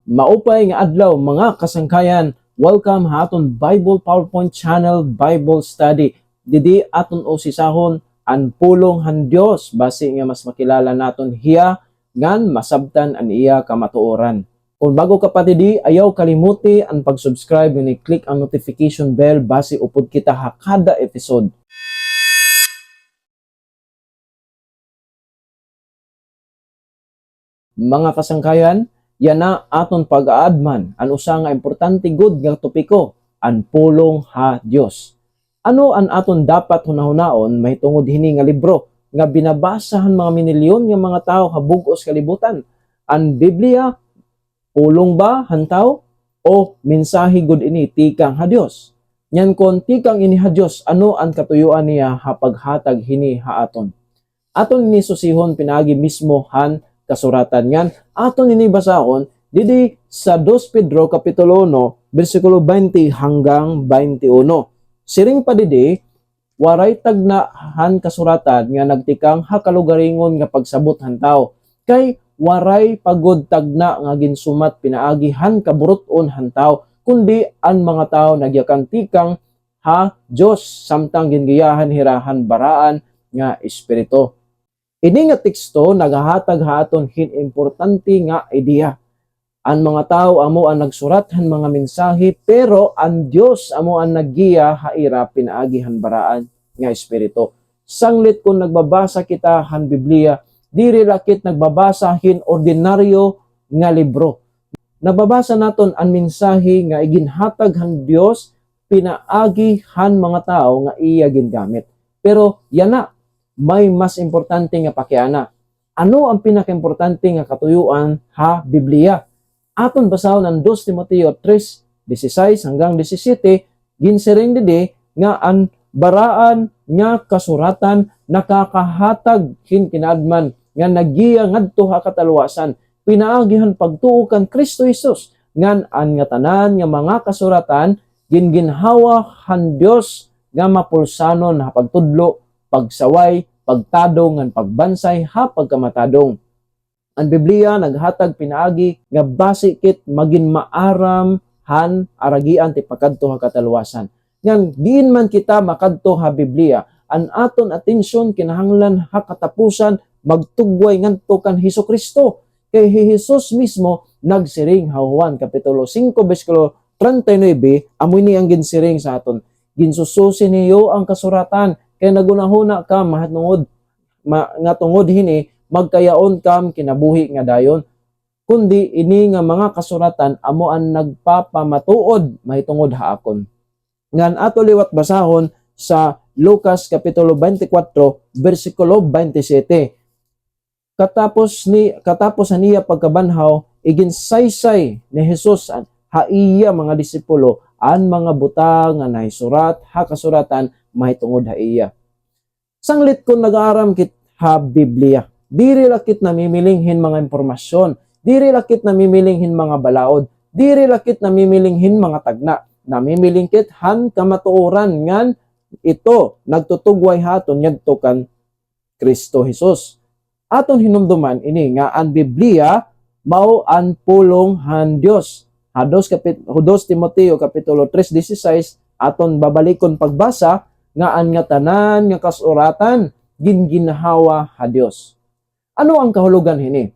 Maupay nga adlaw mga kasangkayan. Welcome ha aton Bible PowerPoint channel Bible study. Didi aton usisahon ang pulong han Dios base nga mas makilala naton hiya ngan masabtan an iya kamatuoran. Kung bago ka pa didi, ayaw kalimuti ang pag-subscribe and i-click ang notification bell base upod kita ha kada episode. Mga kasangkayan, yan na aton pag-aadman ang usa nga importante gud nga topiko, ang pulong ha Dios. Ano ang aton dapat hunahunaon mahitungod hini nga libro nga binabasahan mga minilyon nga mga tawo habug-os kalibutan? Ang Biblia pulong ba hantaw o mensahe gud ini tikang ha Dios? Nyan kon tikang ini ha Dios, ano ang katuyuan niya hapaghatag hini ha aton? Aton ni susihon pinagi mismo han kasuratan ngan aton ini basahon didi sa 2 Pedro kapitulo 1 bersikulo 20 hanggang 21. Siring pa didi waray tagnahan kasuratan nga nagtikang hakalugaringon nga pagsabot hantaw kay waray pagod tagna nga ginsumat pinaagi han kaburuton hantaw kundi ang mga tao nagyakang tikang ha Dios samtang gingiyahan hirahan baraan nga espiritu. Ini nga teksto nagahatag haton hin importante nga idea. Ang mga tao amo ang nagsurat han mga mensahe pero ang Dios amo ang naggiya haira pinaagi han baraan nga espiritu. Sanglit kung nagbabasa kita han Biblia, diri lakit nagbabasa hin ordinaryo nga libro. Nababasa naton ang mensahe nga iginhatag han Dios pinaagi han mga tao nga iya gingamit. Pero yan na, may mas importante nga pakiana. Ano ang pinakaimportante nga katuyuan ha Biblia? Aton basahon ang 2 Timoteo 3:16 hanggang 17, ginsiring didi nga ang baraan nga kasuratan nakakahatag hin kinaadman nga naggiya ngadto ha kataluwasan pinaagihan pagtuo kan Kristo Jesus ngan an nga tanan nga mga kasuratan ginginhawa han Dios nga mapulsanon ha pagtudlo, pagsaway, pagtadong ngan pagbansay ha pagkamatadong. Ang Biblia naghatag pinaagi nga basikit magin maaram han aragian ti pakadto ha kataluwasan. Ngan diin man kita makadto ha Biblia, an aton atensyon kinahanglan ha katapusan magtugway ngadto kan Hesukristo. Kay Jesus mismo nagsiring ha Juan kapitulo 5 bersikulo 39 amoy ni ang ginsiring sa aton. Ginsususi niyo ang kasuratan kay nagunahuna ka mahatungod nga tungod hini magkayaon kam kinabuhi nga dayon kundi ini nga mga kasuratan amo ang nagpapamatuod mahitungod ha akon. Ngan ato liwat basahon sa Lucas kapitulo 24 bersikulo 27. Katapos niya pagkabanhaw iginsaysay ni Jesus ha iya mga disipulo an mga butang nga nahisurat ha kasuratan mahitungod ha iya. Sanglit kung nag-aaram kit ha Biblia, diri lakit namimilinghin mga impormasyon, diri lakit namimilinghin mga balaod, diri lakit namimilinghin mga tagna, namimilingkit han kamatuoran ngan ito nagtutugway haton yadto kan Kristo Jesus. Aton hinumduman ini nga ang Biblia mao ang pulong han Dios. Ha 2 Timoteo kapitulo 3:16 aton babalikon pagbasa nga ang nga tanan nga kasuratan ginginhawa ha Dios. Ano ang kahulugan hini?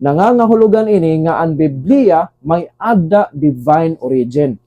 Nangangahulugan ini nga ang Biblia may adda divine origin.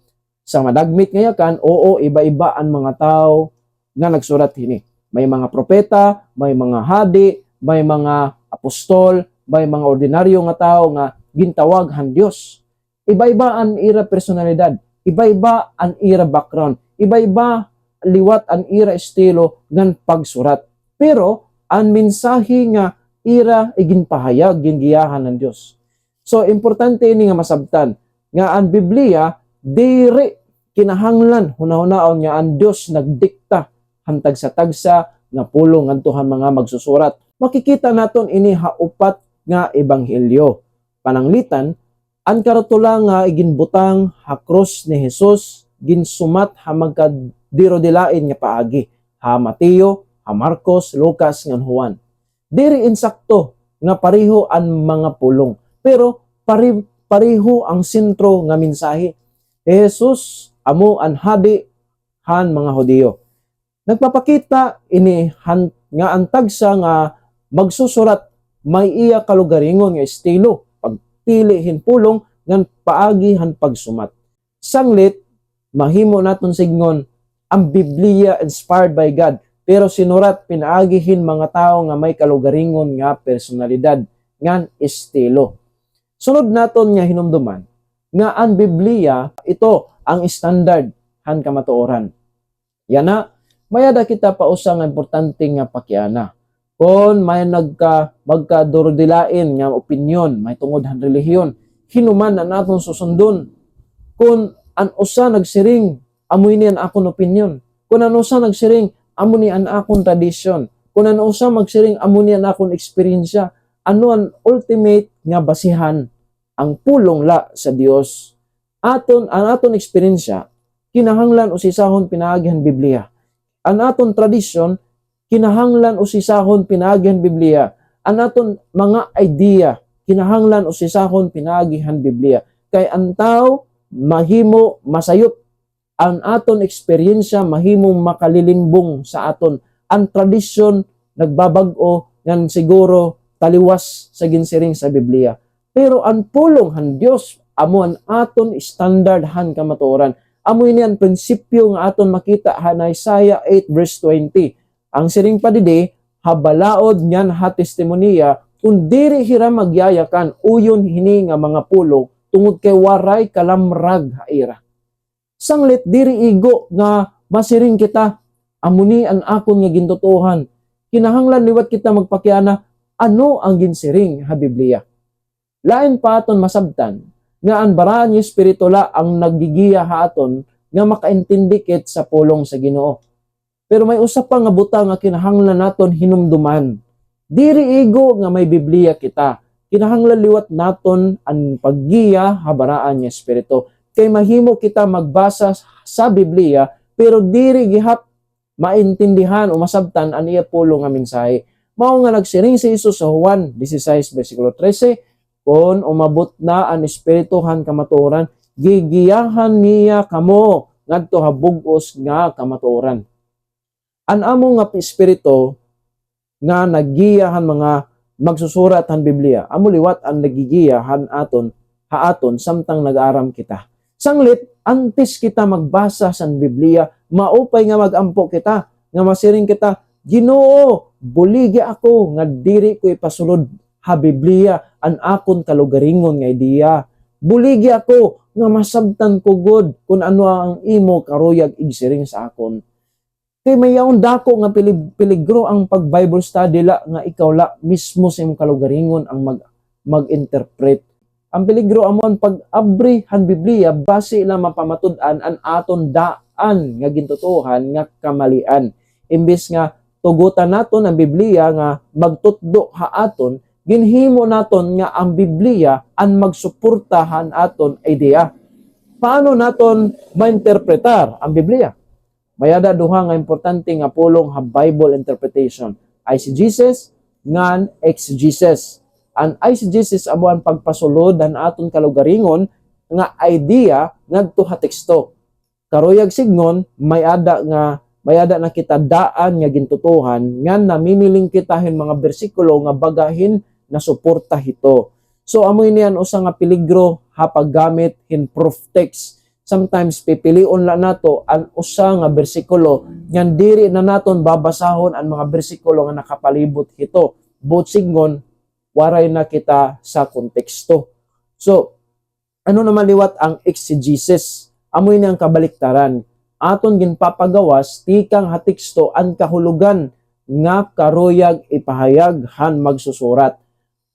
Sa madagmit ngayakan, oo, iba-iba ang mga tao nga nagsurat hini. May mga propeta, may mga hadi, may mga apostol, may mga ordinaryo nga tao nga gintawag han Dios. Iba-iba ang ira personalidad, iba-iba ang ira background, iba-iba liwat ang ira estilo ngan pagsurat. Pero ang mensahe nga ira iginpahayag gingiyahan ng Dios. So importante ini nga masabtan nga ang Biblia diri kinahanglan hunahunahon nga ang Dios nagdikta hantag sa tagsa nga pulong ngadto han mga magsusurat. Makikita naton ini haupat nga ebanghelyo. Pananglitan ang karatula nga iginbutang ha krus ni Jesus ginsumat ha magkadiro-dilain nga paagi ha Mateo, ha Marcos, Lucas ngan Juan. Diri insakto nga pareho ang mga pulong pero pareho ang sentro nga mensahe. Jesus amo ang hadi han mga Hudiyo. Nagpapakita ini nga ang tagsa nga magsusurat may iya kalugaringon nga estilo pagpili hinpulong ngan paagi han pagsumat. Sanglit mahimo naton signon ang Biblia inspired by God pero sinurat pinaagihin mga tao nga may kalugaringon nga personalidad ngan estilo. Sunod naton nga hinumduman nga ang Biblia ito ang standard han kamatuoran. Yana mayada kita pausa nga importante nga pakiana. Kung may magkadurdilain nga opinyon, may tungod han relihiyon, hinuman na naton susundon. Kung an usa nagsiring, amoy ni an akon opinyon. Kung an usa nagsiring, amo ni an akon tradisyon. Kung an usa magsiring, amo ni an akon eksperyensya. Ano ang ultimate nga basihan? Ang pulong la sa Dios. Ang aton eksperyensya, kinahanglan usisahon pinaagihan Biblia. Ang aton tradisyon, kinahanglan usisahon pinaagihan Biblia. Ang aton mga idea, kinahanglan usisahon pinaagihan Biblia. Kay ang tao, mahimo masayop. Ang aton eksperyensya, mahimong makalilimbong sa aton. Ang tradisyon, nagbabag-o, ngan siguro taliwas sa ginsiring sa Biblia. Pero ang pulong han Dios amo ang aton standard han kamatuoran. Amo ini ang prinsipyo nga aton makita han Isaiah 8 verse 20. Ang siring padidi habalaod nyan ha testimonya kun diri hira magyayakan uyon hini nga mga pulo tungod kay waray kalamrag ha ira. Sanglit diri igo nga masiring kita amuni ang akon nga gintutuhan. Kinahanglan liwat kita magpakiana ano ang ginsiring ha Biblia. Lain pa aton masabtan nga ang baraan ni Espiritu la ang naggigiya ha aton nga makaintindi ket sa pulong sa Ginoo. Pero may usa pa nga butang nga kinahanglan naton hinumduman. Diri igo nga may Biblia kita. Kinahanglan liwat naton ang paggiya ha baraan ni Espiritu. Kay mahimo kita magbasa sa Biblia pero diri gihap maintindihan o masabtan ang iya pulong nga mensahe. Mao nga nagsiring si Jesus sa Juan 16 bersikulo 13, kung umabot na ang Espiritu han kamatuoran, gigiyahan niya kamo ngadto habug-os nga kamatuoran. An amo nga Espiritu nga naggiyahan mga magsusurat han Biblia, amo liwat ang nagigiyahan aton haaton samtang nag-aram kita. Sanglit antes kita magbasa sa Biblia, maupay nga magampo kita, nga masiring kita, Ginoo, buligi ako nga diri ko ipasulod ha Biblia an akon kalugaringon nga idea. Buligi ako nga masabtan ko god kung ano ang imo karuyag igsiring sa akon. Kay mayaon dako nga peligro ang pag-Bible study la nga ikaw la mismo sa imong kalugaringon ang mag-interpret. Ang peligro amon pag-abri han Biblia base la mapamatud-an an aton daan nga gintutuhan nga kamalian. Imbis nga tugutan naton ang Biblia nga magtutdo ha aton, ginhimo naton nga ang Biblia ang magsuportahan aton idea. Paano naton mainterpretar ang Biblia? Mayada duha nga importante nga pulong ha Bible interpretation. Eisegesis ngan exegesis. Ang eisegesis amo ang pagpasulod han aton kalugaringon nga idea ngadto ha teksto. Karuyag signon mayada na kita daan nga gintutuhan nga namimiling kitahin mga bersikulo nga bagahin na suporta hito. So amoy niyan usa nga peligro ha paggamit in proof text. Sometimes pipilion la nato ang usa nga bersikulo ngan diri na naton babasahon ang mga bersikulo nga nakapalibot hito. Butsignon waray na kita sa konteksto. So ano naman liwat ang exegesis? Amoy niyang kabaliktaran. Aton ginpapagawas tikang ha teksto ang kahulugan nga karuyag ipahayag han magsusurat.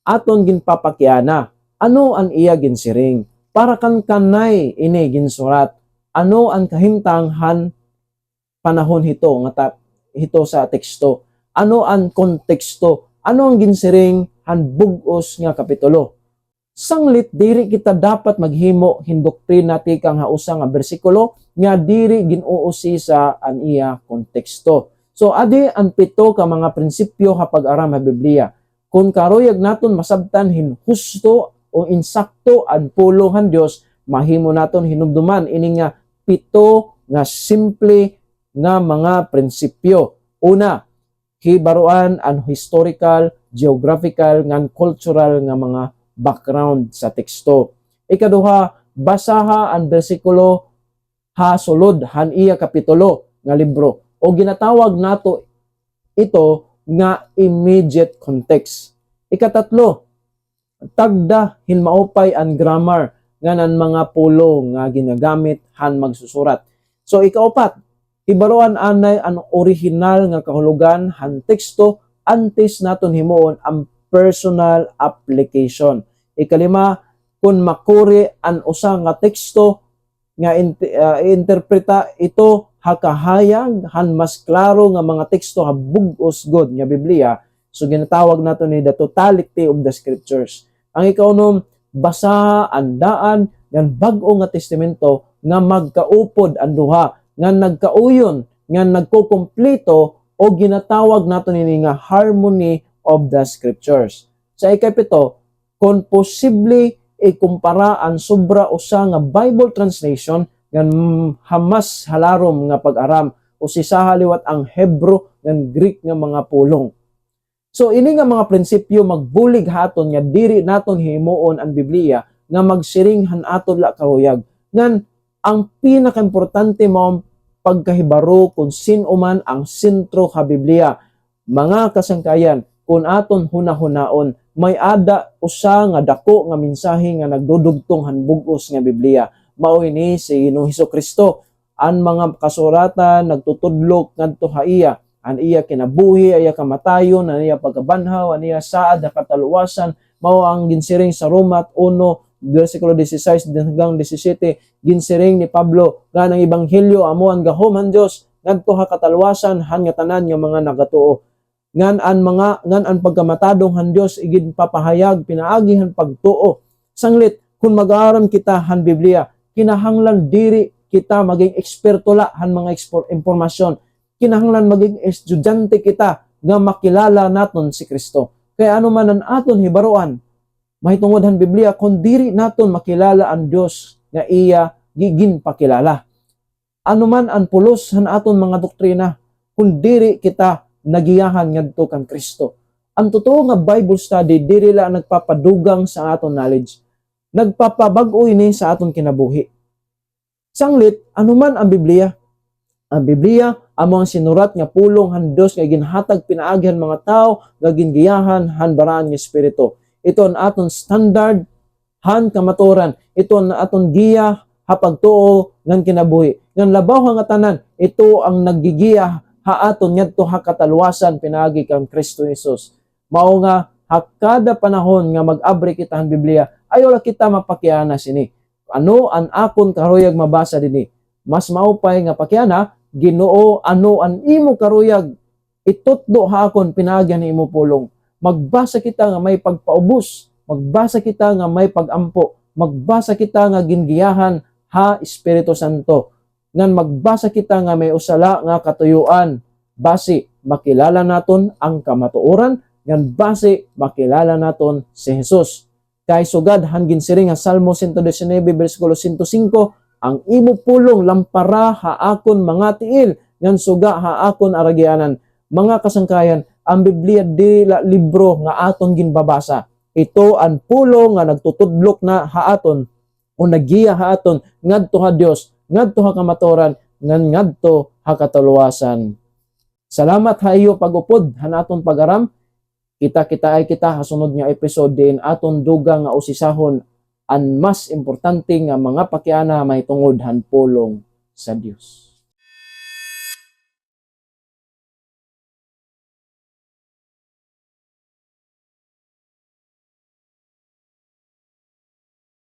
Aton ginpapakiana ano ang iya ginsiring para kan kanay ini ginsurat. Ano ang kahimtang han panahon hito nga hito sa teksto. Ano ang konteksto? Ano ang ginsiring han bug-os nga kapitulo. Sanglit diri kita dapat maghimo hindoktrina tikang ha usa nga bersikulo nga diri ginuusi sa an iya konteksto. So adi ang pito ka mga prinsipyo ha pag-aram ha Biblia. Kung karuyag naton masabtan hin husto o o insakto ang pulong han Dios, mahimo naton hinumduman ini nga 7 nga simple nga mga prinsipyo. Una, hibaruan ang historical, geographical, ngan cultural nga mga background sa teksto. Ikaduha, basaha ang bersikulo ha sulod han iya kapitulo nga libro o ginatawag nato ito nga immediate context. Ikatatlo, tagda hinmaupay ang grammar nganan mga pulo nga ginagamit han magsusurat. So ikaupat, hibaruan anay ang original nga kahulugan han teksto antes naton himuon ang personal application. Ikalima, kung makuri ang usa nga teksto nga interpreta ito hakahayag han mas klaro nga mga teksto ha bug-os god nga Biblia. So ginatawag nato ni the totality of the scriptures. Ang ikaunom, basa ang daan ng bag-o nga testamento nga magkaupod ang duha, nga nagkauyon, nga nagkukumpleto o ginatawag nato nini nga harmony of the scriptures. Sa ikapito, kung posible ikumpara ang sobra usa nga Bible translation nga hamas halarom nga pag-aram o sisaha liwat ang Hebrew ngan Greek nga mga pulong. So ini nga mga prinsipyo magbulig haton nga diri naton himuon ang Biblia nga magsiringhan aton la kahuyag. Ngan ang pinakaimportante mo pagkahibaro kung sino man ang sentro ka Biblia. Mga kasangkayan, kung aton hunahunaon, may ada usa nga dako nga mensahe nga nagdudugtong han bug-os nga Biblia. Mao ini si Ginoong Hesukristo. Ang mga kasuratan nagtutudlok ngadto ha iya. An iya kinabuhi, iya kamatayon, an iya pagkabanhaw, an iya saad na kataluwasan, mao ang ginsiring sa Roma 1, versikulo 16 hanggang 17, ginsiring ni Pablo, nga ng Ebanghelyo, amo ang gahom han Diyos, ngadto ha kataluwasan, han nga tanan nga mga nagatuo. Ngan ang pagkamatadong han Diyos, igid papahayag, pinaagihan pagtuo. Sanglit, kung mag-aaram kita han Biblia, kinahanglan diri kita maging eksperto la han mga impormasyon, kinahanglan maging estudyante kita nga makilala naton si Kristo. Kaya ano man ang aton hibaruan, mahitungod han Biblia, kung diri naton makilala ang Dios nga iya gigin pakilala. Ano man ang pulos han aton mga doktrina, kung diri kita nagiyahan ngadto kan Kristo. Ang totoo nga Bible study diri la nagpapadugang sa aton knowledge. Nagpapabag-o ini sa aton kinabuhi. Sanglit, ano man ang Biblia? Ang Biblia amo ang sinurat nga pulong han Dios nga ginhatag pinaagyan mga tao nga gingiyahan han baraan nga espiritu. Ito ang aton standard han kamaturan. Ito ang aton giya hapagtuo ngan kinabuhi. Ngan labaw nga tanan, ito ang naggigiya ha aton ngadto ha kataluwasan pinaagi kang Kristo Jesus. Mao nga hakada panahon nga mag-abri kita han Biblia, ayo la kita mapakiana sini. Ano ang akon karuyag mabasa dinhi? Mas maupay nga pakiana, Ginoo, ano ang imo karuyag itutdo ha akon pinaagyan ni imo pulong. Magbasa kita nga may pagpaubos, magbasa kita nga may pagampo, magbasa kita nga gingiyahan ha Espiritu Santo. Ngan magbasa kita nga may usala nga katuyuan, basi makilala naton ang kamatuoran, ngan basi makilala naton si Jesus. Kay sugad han ginsiring nga Salmo 119 bersikulo 105, ang imo pulong lampara haakon mga tiil, ngan suga haakon aragyanan. Mga kasangkayan, ang Biblia dili libro nga aton ginbabasa. Ito ang pulong nga nagtutudlok na haaton o nagiya haaton ngadto ha Dios, ngadto ha kamatuoran, ngadto ha katuluwasan. Salamat ha iyo pag-upod han aton pag-aram. Kita hasunod nga episode din aton dugang nga usisahon ang mas importante nga mga pakiana mahitungod han pulong sa Dios.